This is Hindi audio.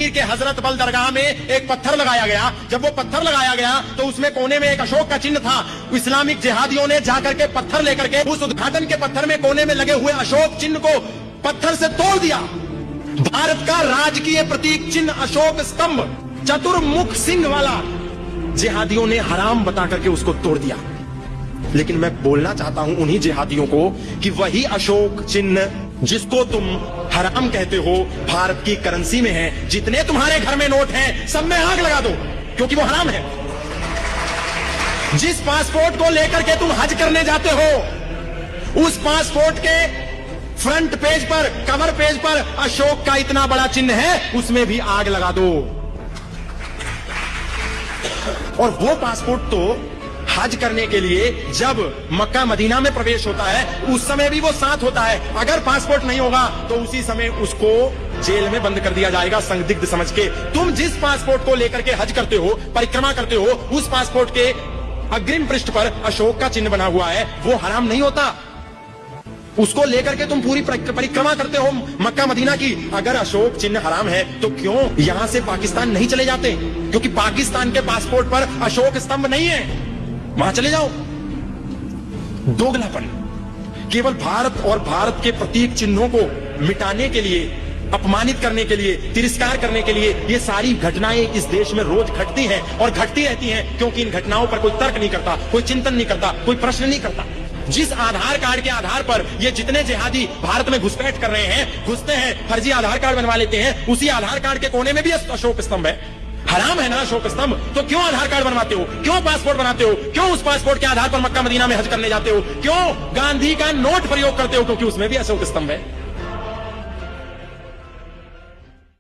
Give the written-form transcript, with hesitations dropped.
के हजरत बल दरगाह में एक पत्थर लगाया गया। जब वो पत्थर लगाया गया तो उसमें कोने में एक अशोक का चिन्ह था। इस्लामिक जिहादियों ने जाकर के पत्थर लेकर के उस उद्घाटन के पत्थर में कोने में लगे हुए अशोक चिन्ह को पत्थर से तोड़ दिया। भारत का राजकीय प्रतीक चिन्ह अशोक स्तंभ चतुर्मुख सिंह वाला जिहादियों ने हराम बता करके उसको तोड़ दिया। लेकिन मैं बोलना चाहता हूं उन्हीं जिहादियों को कि वही अशोक चिन्ह जिसको तुम हराम कहते हो भारत की करेंसी में है। जितने तुम्हारे घर में नोट हैं सब में आग लगा दो, क्योंकि वो हराम है। जिस पासपोर्ट को लेकर के तुम हज करने जाते हो उस पासपोर्ट के फ्रंट पेज पर, कवर पेज पर अशोक का इतना बड़ा चिन्ह है, उसमें भी आग लगा दो। और वो पासपोर्ट तो हज करने के लिए जब मक्का मदीना में प्रवेश होता है उस समय भी वो साथ होता है। अगर पासपोर्ट नहीं होगा तो उसी समय उसको जेल में बंद कर दिया जाएगा संदिग्ध समझ के। तुम जिस पासपोर्ट को लेकर के हज करते हो, परिक्रमा करते हो, उस पासपोर्ट के अग्रिम पृष्ठ पर अशोक का चिन्ह बना हुआ है, वो हराम नहीं होता। उसको लेकर के तुम पूरी परिक्रमा करते हो मक्का मदीना की। अगर अशोक चिन्ह हराम है तो क्यों यहां से पाकिस्तान नहीं चले जाते? क्योंकि पाकिस्तान के पासपोर्ट पर अशोक स्तंभ नहीं है, वहां चले जाओ। दोगलापन केवल भारत और भारत के प्रतीक चिन्हों को मिटाने के लिए, अपमानित करने के लिए, तिरस्कार करने के लिए ये सारी घटनाएं इस देश में रोज घटती हैं और घटती रहती हैं, क्योंकि इन घटनाओं पर कोई तर्क नहीं करता, कोई चिंतन नहीं करता, कोई प्रश्न नहीं करता। जिस आधार कार्ड के आधार पर ये जितने जिहादी भारत में घुसपैठ कर रहे हैं, घुसते हैं, फर्जी आधार कार्ड बनवा लेते हैं, उसी आधार कार्ड के कोने में भी अशोक स्तंभ है। हराम है ना अशोक स्तंभ? तो क्यों आधार कार्ड बनवाते हो? क्यों पासपोर्ट बनाते हो? क्यों उस पासपोर्ट के आधार पर मक्का मदीना में हज करने जाते हो? क्यों गांधी का नोट प्रयोग करते हो? क्योंकि उसमें भी अशोक स्तंभ है।